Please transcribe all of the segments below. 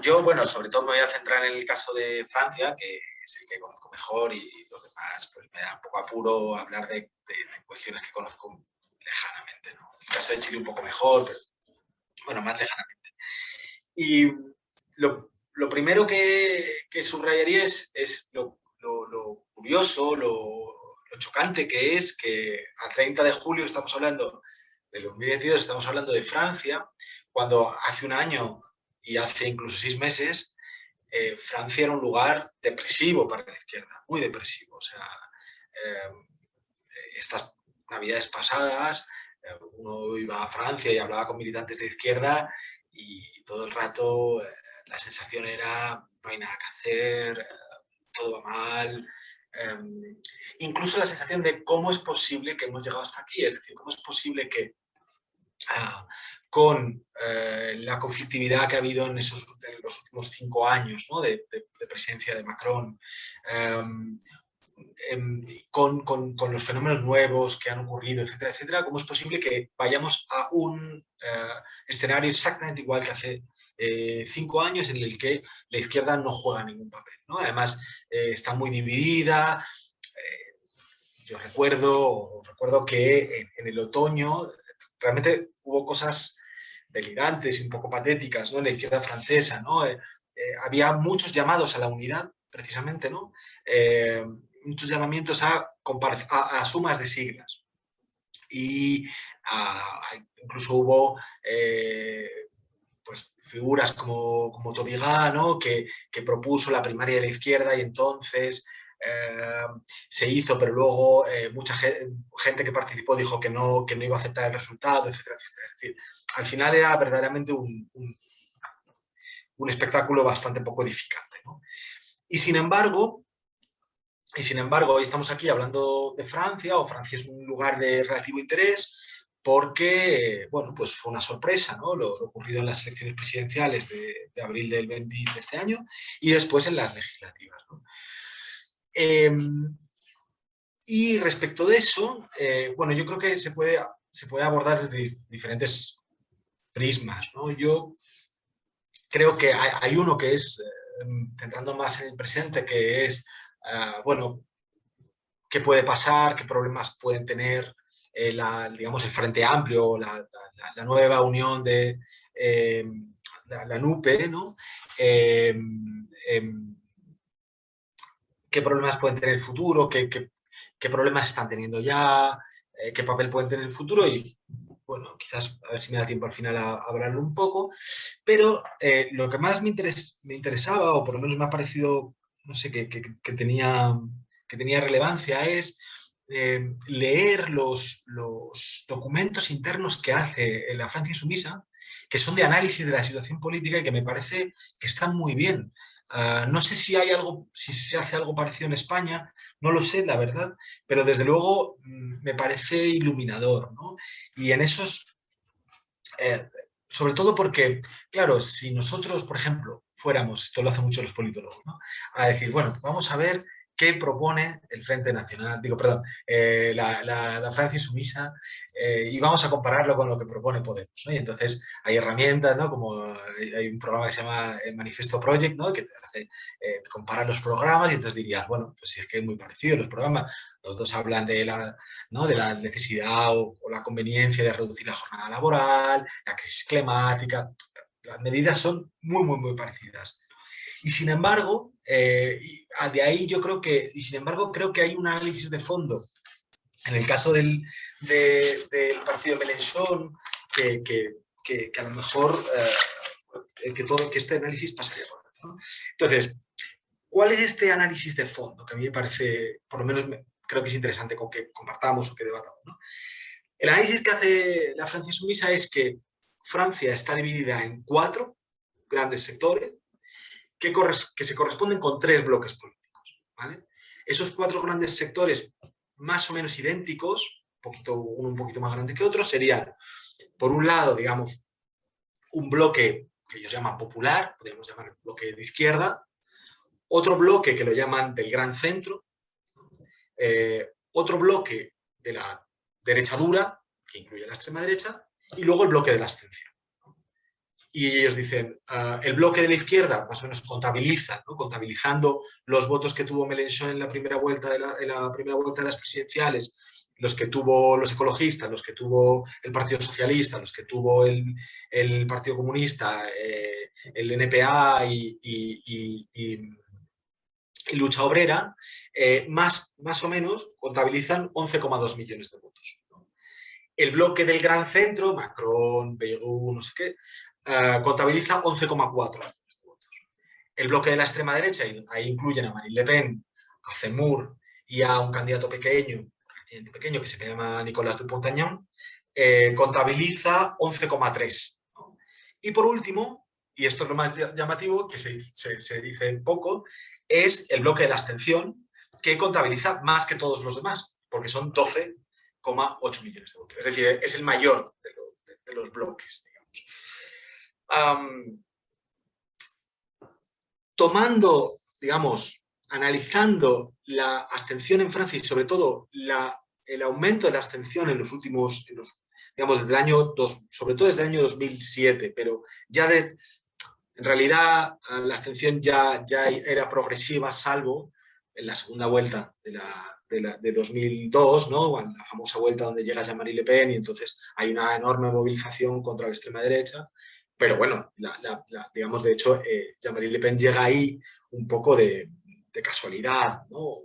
Yo, bueno, sobre todo me voy a centrar en el caso de Francia, que es el que conozco mejor y los demás, pues me da un poco apuro hablar de cuestiones que conozco lejanamente, ¿no? En el caso de Chile un poco mejor, pero bueno, más lejanamente. Y lo primero que subrayaría es lo curioso, lo chocante que es que a 30 de julio estamos hablando de 2022, estamos hablando de Francia, cuando hace un año y hace incluso 6 meses Francia era un lugar depresivo para la izquierda, muy depresivo. O sea, eh, estas navidades pasadas, uno iba a Francia y hablaba con militantes de izquierda y todo el rato la sensación era no hay nada que hacer, todo va mal. Eh, Incluso la sensación de cómo es posible que hemos llegado hasta aquí, es decir, cómo es posible que con la conflictividad que ha habido en los últimos 5 años, ¿no? de presidencia de Macron, eh, con los fenómenos nuevos que han ocurrido, etcétera, etcétera, ¿cómo es posible que vayamos a un escenario exactamente igual que hace 5 años en el que la izquierda no juega ningún papel, ¿no? Además, está muy dividida. Yo recuerdo que en el otoño realmente hubo cosas delirantes y un poco patéticas, ¿no? En la izquierda francesa, ¿no? Había muchos llamados a la unidad, precisamente, ¿no? Muchos llamamientos a sumas de siglas. Y incluso hubo pues, figuras como Tobigá, ¿no? que propuso la primaria de la izquierda y entonces se hizo, pero luego mucha gente que participó dijo que no iba a aceptar el resultado, etcétera, etcétera. Es decir, al final era verdaderamente un espectáculo bastante poco edificante, ¿no? Y sin embargo, hoy estamos aquí hablando de Francia, o Francia es un lugar de relativo interés, porque, bueno, pues fue una sorpresa, ¿no? Lo ocurrido en las elecciones presidenciales de abril del 20 de este año y después en las legislativas, ¿no? Eh, y respecto de eso, bueno, yo creo que se puede abordar desde diferentes prismas, ¿no? Yo creo que hay uno que es, centrando más en el presente, que es, bueno, qué puede pasar, qué problemas pueden tener digamos, el Frente Amplio, la nueva unión de la NUPE, ¿no? Eh, eh, qué problemas pueden tener en el futuro, qué problemas están teniendo ya, qué papel pueden tener en el futuro y, bueno, quizás a ver si me da tiempo al final a hablarlo un poco, pero lo que más me interesaba, o por lo menos me ha parecido, no sé, que tenía relevancia es leer los documentos internos que hace la Francia Insumisa, que son de análisis de la situación política y que me parece que están muy bien. No sé si se hace algo parecido en España, no lo sé, la verdad, pero desde luego me parece iluminador, ¿no? Y en esos, eh, sobre todo porque, claro, si nosotros, por ejemplo, fuéramos, esto lo hacen mucho los politólogos, ¿no? A decir, bueno, vamos a ver qué propone el Frente Nacional, digo, perdón, la Francia Insumisa, y vamos a compararlo con lo que propone Podemos, ¿no? Y entonces hay herramientas, ¿no? Como hay un programa que se llama el Manifesto Project, ¿no? Que te hace comparar los programas y entonces dirías, bueno, pues si es que es muy parecido los programas, los dos hablan ¿no? de la necesidad o la conveniencia de reducir la jornada laboral, la crisis climática. Las medidas son muy, muy, muy parecidas. Y sin embargo, de ahí yo creo y sin embargo, creo que hay un análisis de fondo. En el caso del partido de Mélenchon, que a lo mejor que este análisis pasaría por ahí, ¿no? Entonces, ¿cuál es este análisis de fondo? Que a mí me parece, por lo menos creo que es interesante con que compartamos o que debatamos, ¿no? El análisis que hace la Francia Sumisa es que Francia está dividida en 4 grandes sectores que se corresponden con 3 bloques políticos, ¿vale? Esos 4 grandes sectores más o menos idénticos, uno un poquito más grande que otro, serían, por un lado, digamos, un bloque que ellos llaman popular, podríamos llamar el bloque de izquierda, otro bloque que lo llaman del gran centro, otro bloque de la derecha dura, que incluye la extrema derecha, y luego el bloque de la abstención. y ellos dicen, el bloque de la izquierda más o menos contabiliza, ¿no? Contabilizando los votos que tuvo Mélenchon en la primera vuelta de las presidenciales, los que tuvo los ecologistas, los que tuvo el Partido Socialista, los que tuvo el Partido Comunista, el NPA y Lucha Obrera, más o menos contabilizan 11,2 millones de votos. El bloque del Gran Centro, Macron, Bayrou, no sé qué, contabiliza 11,4 millones de votos. El bloque de la extrema derecha, y ahí incluyen a Marine Le Pen, a Zemmour y a un candidato pequeño que se llama Nicolas Dupont-Aignan, contabiliza 11,3. ¿No? Y por último, y esto es lo más llamativo, que se dice poco, es el bloque de la abstención, que contabiliza más que todos los demás, porque son 12,8 millones de votos. Es decir, es el mayor de los bloques, digamos. Tomando, digamos, analizando la abstención en Francia y sobre todo el aumento de la abstención en los últimos, digamos, desde el año, sobre todo desde el año 2007, pero ya en realidad la abstención ya era progresiva, salvo en la segunda vuelta de 2002, ¿no? La famosa vuelta donde llega Jean-Marie Le Pen y entonces hay una enorme movilización contra la extrema derecha. Pero bueno, digamos, de hecho, Jean-Marie Le Pen llega ahí un poco de casualidad, ¿no?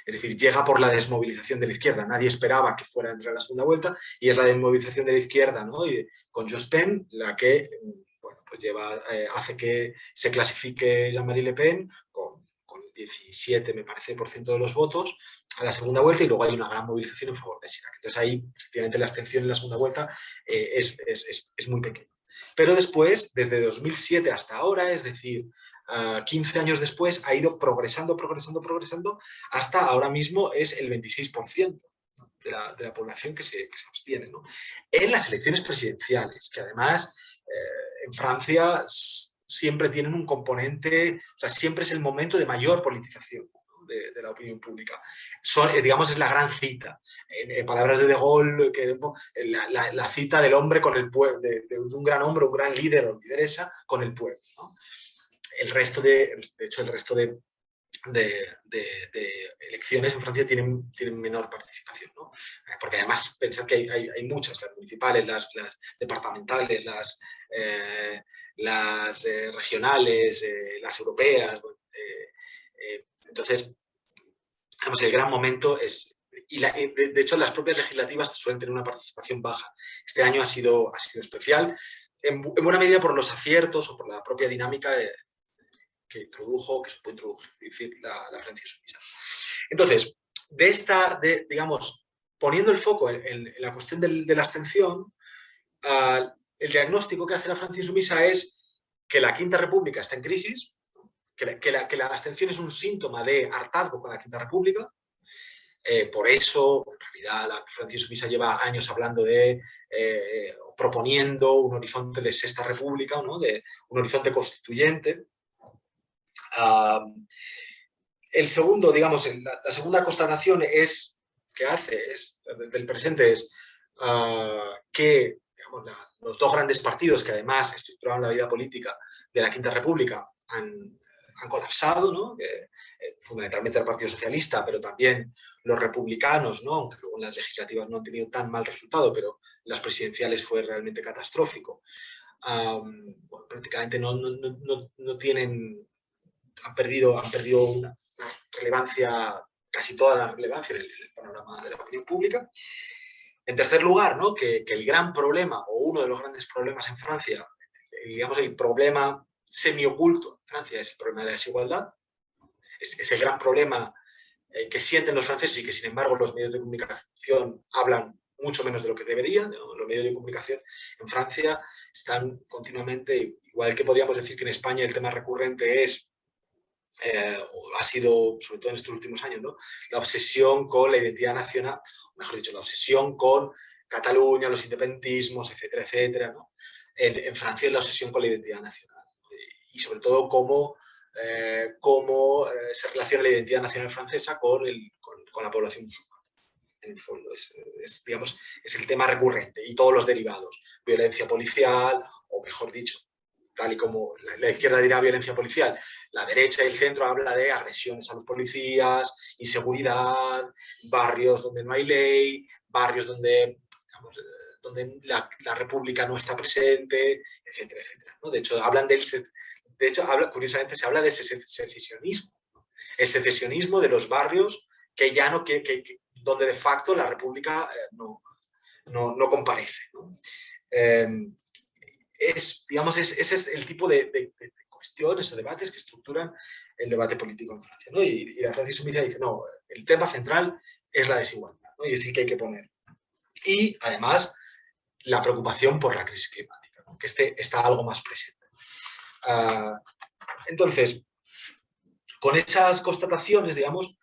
Es decir, llega por la desmovilización de la izquierda. Nadie esperaba que fuera a entrar a la segunda vuelta y es la desmovilización de la izquierda, ¿no? Y con Jospin la que bueno, pues hace que se clasifique Jean-Marie Le Pen con el 17, me parece, por ciento de los votos a la segunda vuelta y luego hay una gran movilización en favor de Chirac. Entonces ahí, efectivamente, la abstención en la segunda vuelta es muy pequeña. Pero después, desde 2007 hasta ahora, es decir, 15 años después, ha ido progresando hasta ahora mismo es el 26% de la población que se abstiene, ¿no? En las elecciones presidenciales, que además en Francia siempre tienen un componente, o sea, siempre es el momento de mayor politización de la opinión pública. Digamos, es la gran cita. En palabras de Gaulle, la cita del hombre con el pueblo, de un gran hombre, un gran líder o lideresa con el pueblo, ¿no? El resto de elecciones en Francia tienen menor participación, ¿no? Porque además pensad que hay muchas, las municipales, las departamentales, las regionales, las europeas. Entonces, digamos, el gran momento es... de hecho, las propias legislativas suelen tener una participación baja. Este año ha sido especial, en buena medida por los aciertos o por la propia dinámica que supo introducir la Francia sumisa. Entonces, digamos, poniendo el foco en la cuestión de la abstención, el diagnóstico que hace la Francia sumisa es que la Quinta República está en crisis, que la abstención es un síntoma de hartazgo con la Quinta República. Por eso, en realidad, la Francia sumisa lleva años hablando proponiendo un horizonte de Sexta República, ¿no? De un horizonte constituyente. El segundo, digamos, la segunda constatación que hace del presente es que digamos, los dos grandes partidos que además estructuraron la vida política de la Quinta República han colapsado, ¿no? Fundamentalmente el Partido Socialista, pero también los republicanos, ¿no? Aunque luego en las legislativas no han tenido tan mal resultado, pero en las presidenciales fue realmente catastrófico. Bueno, prácticamente no tienen, han perdido una relevancia, casi toda la relevancia en el panorama de la opinión pública. En tercer lugar, ¿no? que el gran problema, o uno de los grandes problemas en Francia, digamos el problema semioculto en Francia, es el problema de la desigualdad. Es el gran problema que sienten los franceses y que, sin embargo, los medios de comunicación hablan mucho menos de lo que deberían, ¿no? Los medios de comunicación en Francia están continuamente, igual que podríamos decir que en España el tema recurrente ha sido, sobre todo en estos últimos años, ¿no? La obsesión con la identidad nacional, mejor dicho, la obsesión con Cataluña, los independentismos, etcétera, etcétera, ¿no? En Francia es la obsesión con la identidad nacional, ¿no? Y sobre todo cómo se relaciona la identidad nacional francesa con la población musulmana. En el fondo, digamos, es el tema recurrente y todos los derivados, violencia policial, o mejor dicho, tal y como la izquierda dirá violencia policial, la derecha y el centro habla de agresiones a los policías, inseguridad, barrios donde no hay ley, barrios donde, digamos, donde la república no está presente, etcétera, etcétera, ¿no? De hecho, curiosamente se habla de secesionismo, ¿no? El secesionismo de los barrios que ya no, donde de facto la república no comparece, ¿no? Ese es el tipo de cuestiones o debates que estructuran el debate político en Francia, ¿no? Y la Francia Insumisa dice, no, el tema central es la desigualdad, ¿no? Y sí que hay que poner. Y además, la preocupación por la crisis climática, ¿no? Que está algo más presente. Entonces, con esas constataciones, digamos,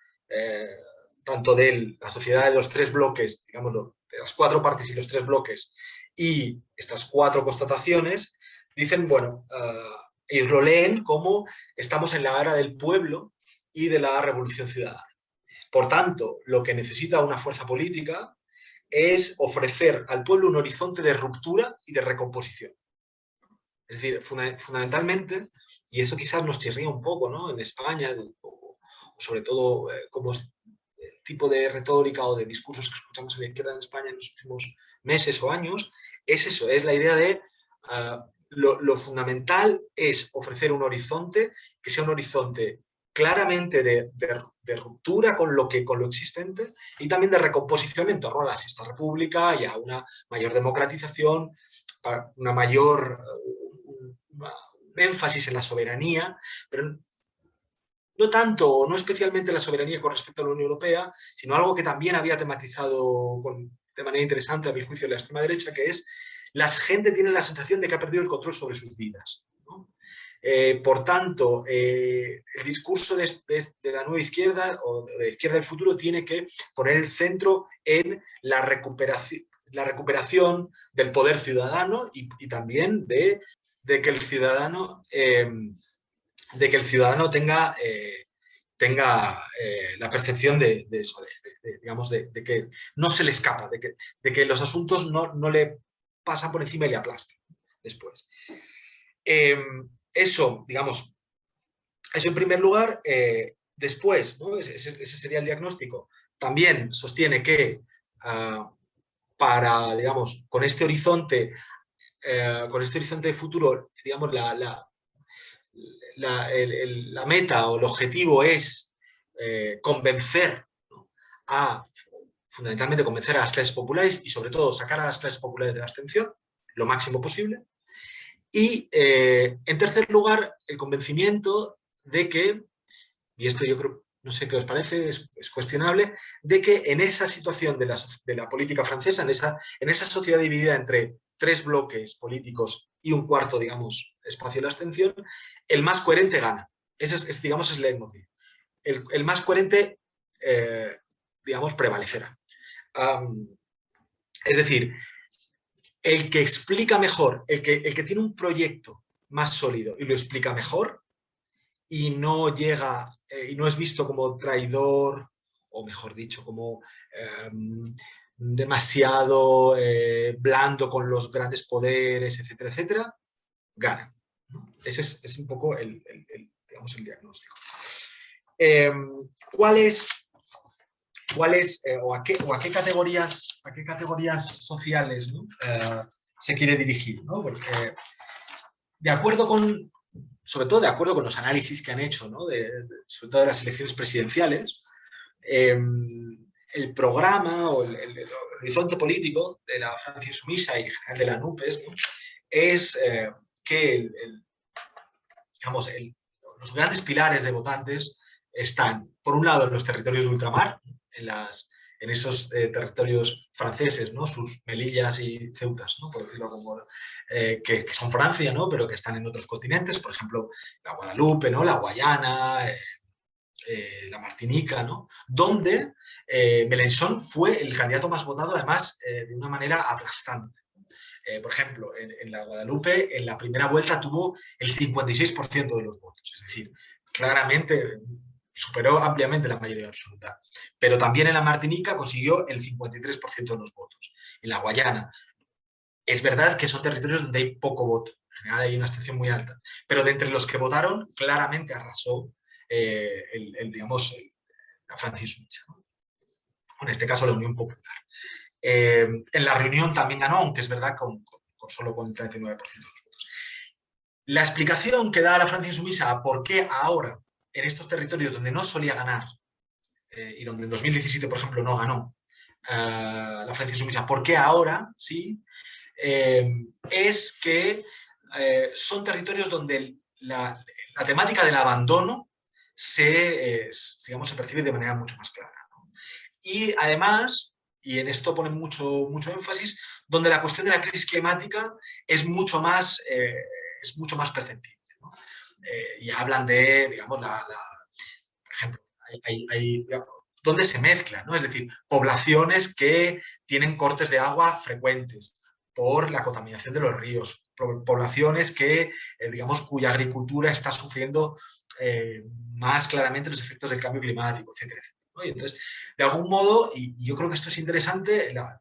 tanto de la sociedad de los tres bloques, digamos, de las cuatro partes y los tres bloques, y estas cuatro constataciones, dicen, bueno, ellos lo leen como estamos en la era del pueblo y de la revolución ciudadana. Por tanto, lo que necesita una fuerza política es ofrecer al pueblo un horizonte de ruptura y de recomposición. Es decir, fundamentalmente, y eso quizás nos chirría un poco, ¿no? En España, o sobre todo como el tipo de retórica o de discursos que escuchamos en la izquierda en España en los últimos meses o años, es eso, es la idea de lo fundamental es ofrecer un horizonte que sea un horizonte claramente de ruptura con lo existente y también de recomposición en torno a la Sexta República y a una mayor democratización, una mayor un énfasis en la soberanía, pero no tanto, no especialmente la soberanía con respecto a la Unión Europea, sino algo que también había tematizado de manera interesante, a mi juicio, la extrema derecha, que es la gente tiene la sensación de que ha perdido el control sobre sus vidas, ¿no? Por tanto, el discurso de la nueva izquierda o de la izquierda del futuro tiene que poner el centro en la recuperación del poder ciudadano y también de que el ciudadano tenga la percepción de eso, digamos, de que no se le escapa, de que los asuntos no le pasan por encima y le aplastan después. Eso, digamos, eso en primer lugar. Después, ¿no? Ese sería el diagnóstico. También sostiene que digamos, con este horizonte de futuro, digamos, la meta o el objetivo es convencer, ¿no? Fundamentalmente convencer a las clases populares y sobre todo sacar a las clases populares de la abstención lo máximo posible. Y en tercer lugar, el convencimiento de que, y esto yo creo, no sé qué os parece, es cuestionable, de que en esa situación de la política francesa, en esa sociedad dividida entre tres bloques políticos y un cuarto, digamos, espacio de la abstención, el más coherente gana. Ese digamos, es el leitmotiv. El más coherente, digamos, prevalecerá. Es decir, el que explica mejor, el que tiene un proyecto más sólido y lo explica mejor y no llega y no es visto como traidor o mejor dicho, como demasiado blando con los grandes poderes, etcétera, etcétera, gana, ¿no? Ese es un poco digamos, el diagnóstico. ¿Cuál es o a qué categorías sociales, ¿no? Se quiere dirigir, ¿no? Porque sobre todo de acuerdo con los análisis que han hecho, ¿no? Sobre todo de las elecciones presidenciales, el programa o el horizonte político de la Francia Insumisa y en general de la NUPES, ¿no? Es que digamos, los grandes pilares de votantes están, por un lado, en los territorios de ultramar, en esos territorios franceses, ¿no? Sus Melillas y Ceutas, ¿no? Por decirlo como, que son Francia, ¿no? Pero que están en otros continentes, por ejemplo, la Guadalupe, ¿no? La Guayana, la Martinica, ¿no? Donde Mélenchon fue el candidato más votado, además, de una manera aplastante. Por ejemplo, en la Guadalupe, en la primera vuelta tuvo el 56% de los votos, es decir, claramente superó ampliamente la mayoría absoluta. Pero también en la Martinica consiguió el 53% de los votos. En la Guayana, es verdad que son territorios donde hay poco voto general hay una abstención muy alta. Pero de entre los que votaron, claramente arrasó digamos, la Francia insumisa, ¿no? En este caso la Unión Popular. En la reunión también ganó, aunque es verdad solo con el 39% de los votos. La explicación que da la Francia insumisa a por qué ahora, en estos territorios donde no solía ganar, y donde en 2017, por ejemplo, no ganó la Francia insumisa, ¿por qué ahora sí? Es que son territorios donde la temática del abandono digamos, se percibe de manera mucho más clara, ¿no? Y además, y en esto ponen mucho énfasis, donde la cuestión de la crisis climática es mucho más perceptible, ¿no? Y hablan de, digamos, por ejemplo, digamos, donde se mezclan, ¿no? Es decir, poblaciones que tienen cortes de agua frecuentes por la contaminación de los ríos, poblaciones que, digamos, cuya agricultura está sufriendo más claramente los efectos del cambio climático, etcétera, etcétera, ¿no? Y entonces, de algún modo, y yo creo que esto es interesante, la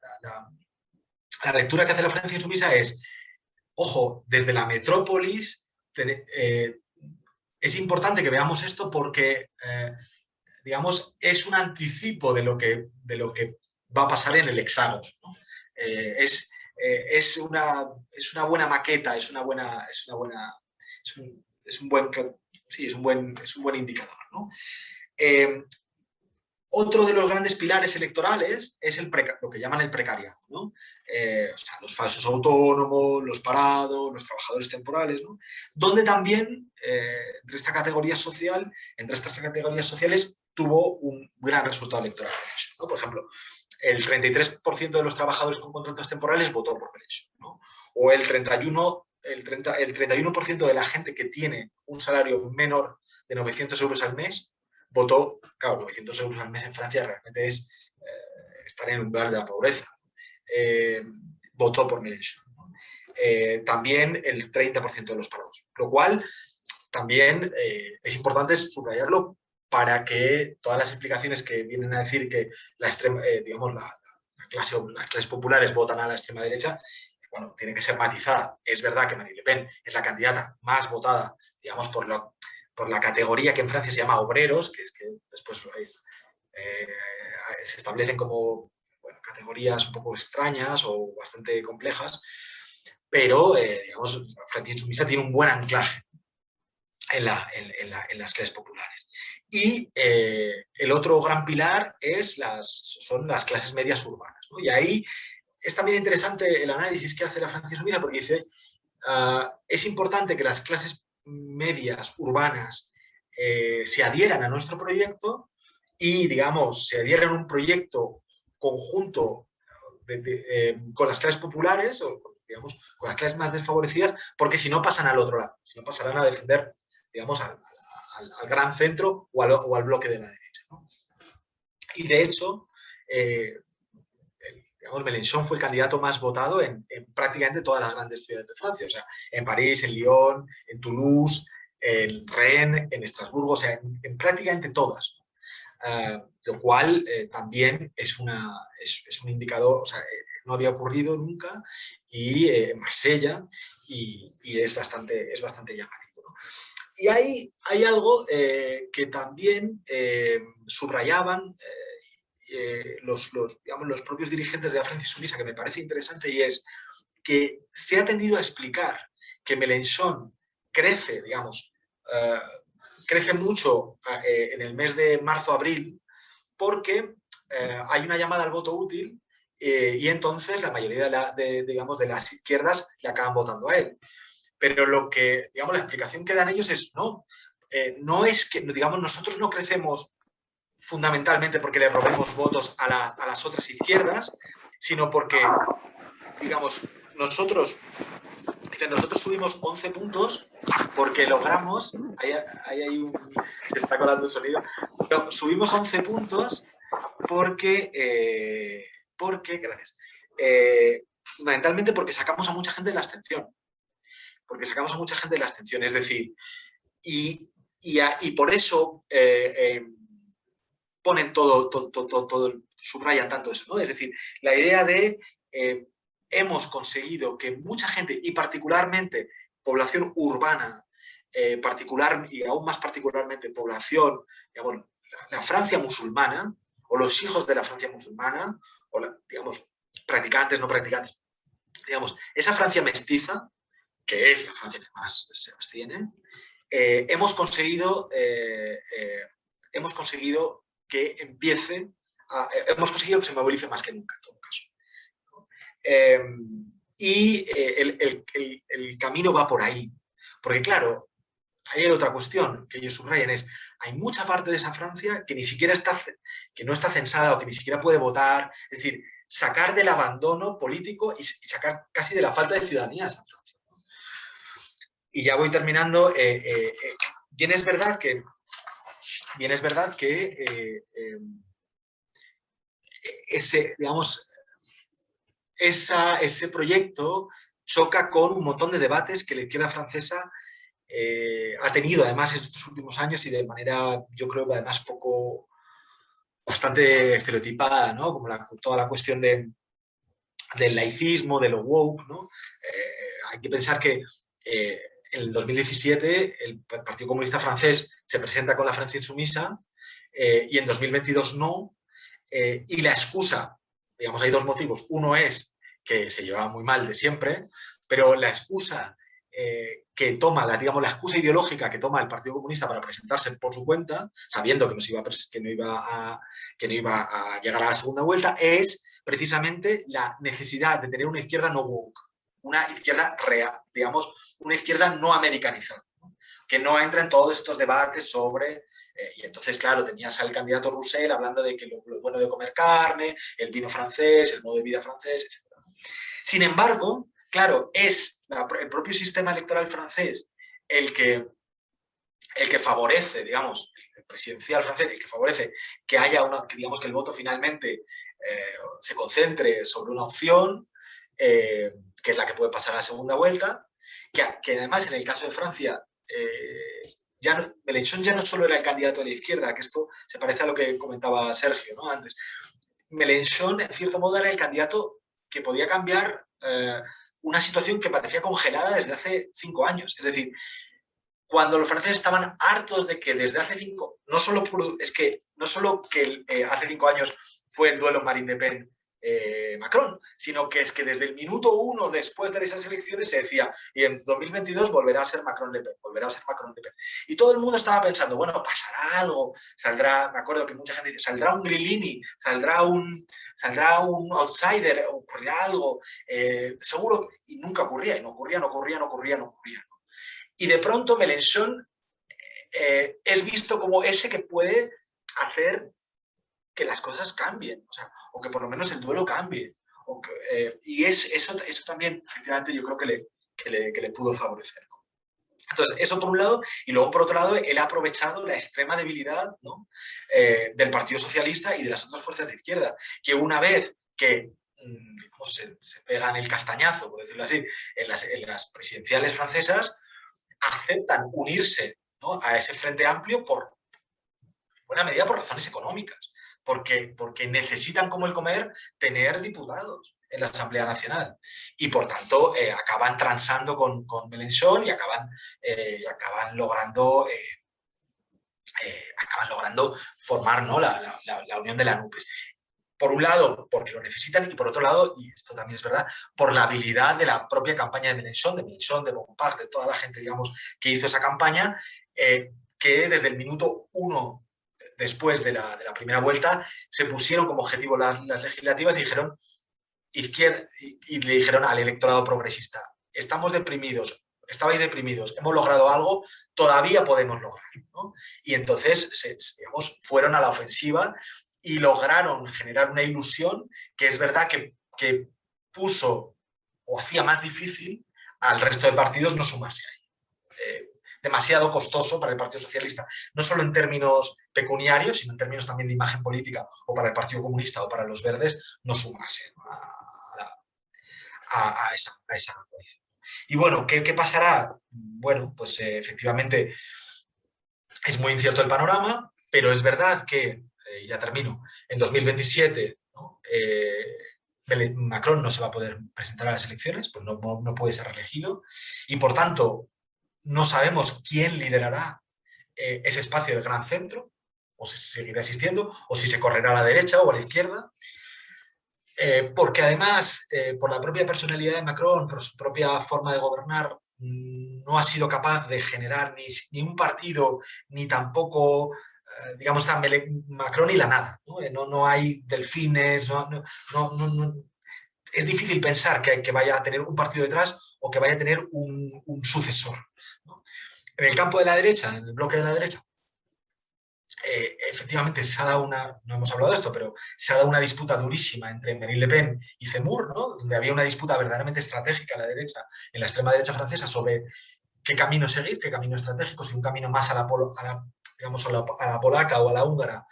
lectura que hace la Francia insumisa es, ojo, desde la metrópolis es importante que veamos esto porque digamos, es un anticipo de lo que va a pasar en el hexágono, ¿no? Es una buena maqueta, es un buen, sí, es un buen indicador, ¿no? Otro de los grandes pilares electorales es lo que llaman el precariado, ¿no? O sea, los falsos autónomos, los parados, los trabajadores temporales, ¿no? Donde también, entre estas categorías sociales, tuvo un gran resultado electoral, ¿no? Por ejemplo, el 33% de los trabajadores con contratos temporales votó por Melechon, ¿no? O el 31% de la gente que tiene un salario menor de 900 euros al mes votó, claro, 900 euros al mes en Francia realmente es estar en el umbral de la pobreza. Votó por Mélenchon, ¿no? También el 30% de los parados, lo cual también es importante subrayarlo para que todas las explicaciones que vienen a decir que digamos, las clases populares votan a la extrema derecha, bueno, tiene que ser matizada. Es verdad que Marine Le Pen es la candidata más votada, digamos, por la categoría que en Francia se llama obreros, que es que después se establecen como, bueno, categorías un poco extrañas o bastante complejas, pero, digamos, Francia insumisa tiene un buen anclaje en las clases populares. Y el otro gran pilar son las clases medias urbanas, ¿no? Y ahí es también interesante el análisis que hace la Francia insumisa, porque dice, es importante que las clases medias urbanas se adhieran a nuestro proyecto y, digamos, se adhieran a un proyecto conjunto con las clases populares o, digamos, con las clases más desfavorecidas, porque si no pasan al otro lado, si no pasarán a defender, digamos, al gran centro o al bloque de la derecha, ¿no? Y de hecho, digamos, Mélenchon fue el candidato más votado en prácticamente todas las grandes ciudades de Francia, o sea, en París, en Lyon, en Toulouse, en Rennes, en Estrasburgo, o sea, en prácticamente todas, ¿no? Lo cual también es un indicador, o sea, no había ocurrido nunca, y en Marsella, y es bastante llamativo, ¿no? Y hay algo que también subrayaban digamos, los propios dirigentes de la Francia insumisa, que me parece interesante, y es que se ha tendido a explicar que Mélenchon crece, digamos, crece mucho en el mes de marzo-abril porque hay una llamada al voto útil y entonces la mayoría digamos, de las izquierdas le acaban votando a él. Pero digamos, la explicación que dan ellos es no es que, digamos, nosotros no crecemos fundamentalmente porque le robemos votos a las otras izquierdas, sino porque, digamos, nosotros subimos 11 puntos porque logramos, se está colando un sonido, subimos 11 puntos gracias, fundamentalmente porque sacamos a mucha gente de la abstención, es decir, y por eso ponen todo, subrayan tanto eso, ¿no? Es decir, la idea de hemos conseguido que mucha gente, y particularmente población urbana, particular y aún más particularmente población, digamos, la Francia musulmana, o los hijos de la Francia musulmana, o digamos, practicantes, no practicantes, digamos, esa Francia mestiza, que es la Francia que más se abstiene, hemos conseguido que empiece, hemos conseguido que se movilice más que nunca, en todo caso. El camino va por ahí. Porque claro, hay otra cuestión que ellos subrayan, es hay mucha parte de esa Francia que ni siquiera que no está censada o que ni siquiera puede votar, es decir, sacar del abandono político y sacar casi de la falta de ciudadanía a esa Francia. Y ya voy terminando. Bien es verdad que ese, digamos, ese proyecto choca con un montón de debates que la izquierda francesa ha tenido además en estos últimos años y de manera, yo creo que además bastante estereotipada, ¿no? Como toda la cuestión del laicismo, de lo woke, ¿no? Hay que pensar que en el 2017 el Partido Comunista Francés se presenta con la Francia insumisa y en 2022 no. Y la excusa, digamos, hay dos motivos. Uno es que se llevaba muy mal de siempre, pero la excusa que toma, digamos, la excusa ideológica que toma el Partido Comunista para presentarse por su cuenta, sabiendo que no iba a llegar a la segunda vuelta, es precisamente la necesidad de tener una izquierda no woke, una izquierda real, digamos, una izquierda no americanizada, ¿no? Que no entra en todos estos debates sobre... y entonces, claro, tenías al candidato Roussel hablando de que lo bueno de comer carne, el vino francés, el modo de vida francés, etc. Sin embargo, claro, es el propio sistema electoral francés el que favorece, digamos, el presidencial francés, el que favorece que haya digamos, que el voto finalmente se concentre sobre una opción, que es la que puede pasar a la segunda vuelta, que además en el caso de Francia, Mélenchon ya no solo era el candidato de la izquierda, que esto se parece a lo que comentaba Sergio, ¿no? Antes. Mélenchon, en cierto modo, era el candidato que podía cambiar una situación que parecía congelada desde hace 5 años. Es decir, cuando los franceses estaban hartos de que desde hace 5, no solo que hace 5 años fue el duelo Marine Le Pen Macron, sino que es que desde el minuto 1 después de esas elecciones se decía, y en 2022 volverá a ser Macron Le Pen, volverá a ser Macron Le Pen. Y todo el mundo estaba pensando, bueno, pasará algo, saldrá, me acuerdo que mucha gente dice, saldrá un Grillini, saldrá un outsider, ocurrirá algo, seguro, y nunca ocurría, y no ocurría. Y de pronto Mélenchon es visto como ese que puede hacer que las cosas cambien, o que por lo menos el duelo cambie. Y eso también, efectivamente, yo creo que le pudo favorecer. Entonces, eso por un lado, y luego por otro lado, él ha aprovechado la extrema debilidad, ¿no? Del Partido Socialista y de las otras fuerzas de izquierda, que una vez que se pegan el castañazo, por decirlo así, en las presidenciales francesas, aceptan unirse, ¿no? A ese frente amplio por buena medida por razones económicas, porque necesitan, como el comer, tener diputados en la Asamblea Nacional. Y por tanto acaban transando con Mélenchon y acaban logrando formar, ¿no? la unión de la NUPES. Por un lado, porque lo necesitan, y por otro lado, y esto también es verdad, por la habilidad de la propia campaña de Mélenchon, de Bompard, de toda la gente, digamos, que hizo esa campaña, que desde el minuto 1 después de la primera vuelta se pusieron como objetivo las legislativas y dijeron y le dijeron al electorado progresista, estabais deprimidos, hemos logrado algo, todavía podemos lograrlo, ¿no? Y entonces, digamos, fueron a la ofensiva y lograron generar una ilusión que es verdad que puso o hacía más difícil al resto de partidos no sumarse ahí. Demasiado costoso para el Partido Socialista, no solo en términos pecuniarios, sino en términos también de imagen política, o para el Partido Comunista o para los Verdes, no sumarse, ¿no? a esa coalición. Y bueno, ¿qué pasará? Bueno, pues efectivamente es muy incierto el panorama, pero es verdad que, ya termino, en 2027, ¿no? Macron no se va a poder presentar a las elecciones, pues no puede ser reelegido, y por tanto no sabemos quién liderará ese espacio del gran centro, o si seguirá existiendo, o si se correrá a la derecha o a la izquierda, porque además, por la propia personalidad de Macron, por su propia forma de gobernar, no ha sido capaz de generar ni un partido, ni tampoco, digamos, está Macron y la nada. No hay delfines, es difícil pensar que vaya a tener un partido detrás o que vaya a tener un sucesor, ¿no? En el campo de la derecha, en el bloque de la derecha, efectivamente se ha dado no hemos hablado de esto, pero se ha dado una disputa durísima entre Marine Le Pen y Zemmour, ¿no? Donde había una disputa verdaderamente estratégica a la derecha, en la extrema derecha francesa, sobre qué camino seguir, qué camino estratégico, si un camino más digamos, a la polaca o a la húngara,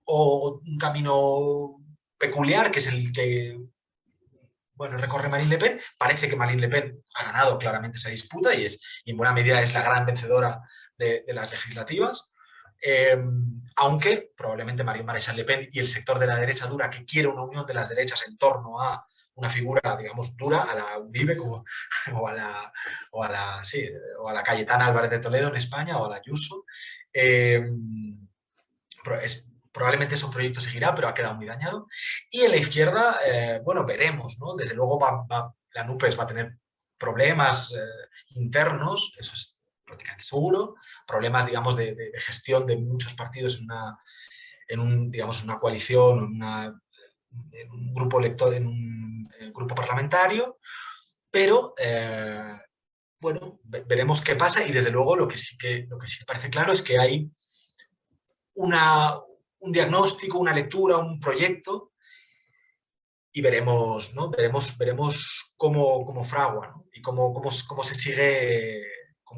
o un camino peculiar, que es el que bueno, recorre Marine Le Pen. Parece que Marine Le Pen ha ganado claramente esa disputa y en buena medida es la gran vencedora de las legislativas. Eh, Aunque probablemente Marion Maréchal Le Pen y el sector de la derecha dura, que quiere una unión de las derechas en torno a una figura, digamos, dura, a la Uribe o a la Cayetana Álvarez de Toledo en España, o a la Ayuso. Eh, Probablemente ese proyecto seguirá, pero ha quedado muy dañado. Y en la izquierda, bueno, veremos, ¿no? Desde luego la NUPES va a tener problemas internos, eso es prácticamente seguro, problemas, digamos, de gestión de muchos partidos digamos, una coalición, en un grupo elector, en un grupo parlamentario, pero bueno, veremos qué pasa, y desde luego lo que sí parece claro es que hay una, un diagnóstico, una lectura, un proyecto, y veremos, ¿no? Veremos cómo fragua, ¿no? Y cómo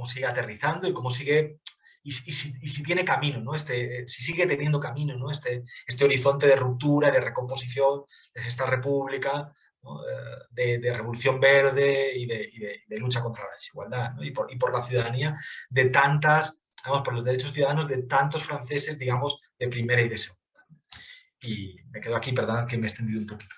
sigue aterrizando y cómo sigue, y si tiene camino, ¿no? Si sigue teniendo camino, ¿no? Este horizonte de ruptura, de recomposición de esta república, ¿no? De revolución verde y de lucha contra la desigualdad, ¿no? Y por la ciudadanía de tantas, vamos, por los derechos ciudadanos de tantos franceses, digamos, de primera y de segunda. Y me quedo aquí, perdonad que me he extendido un poquito.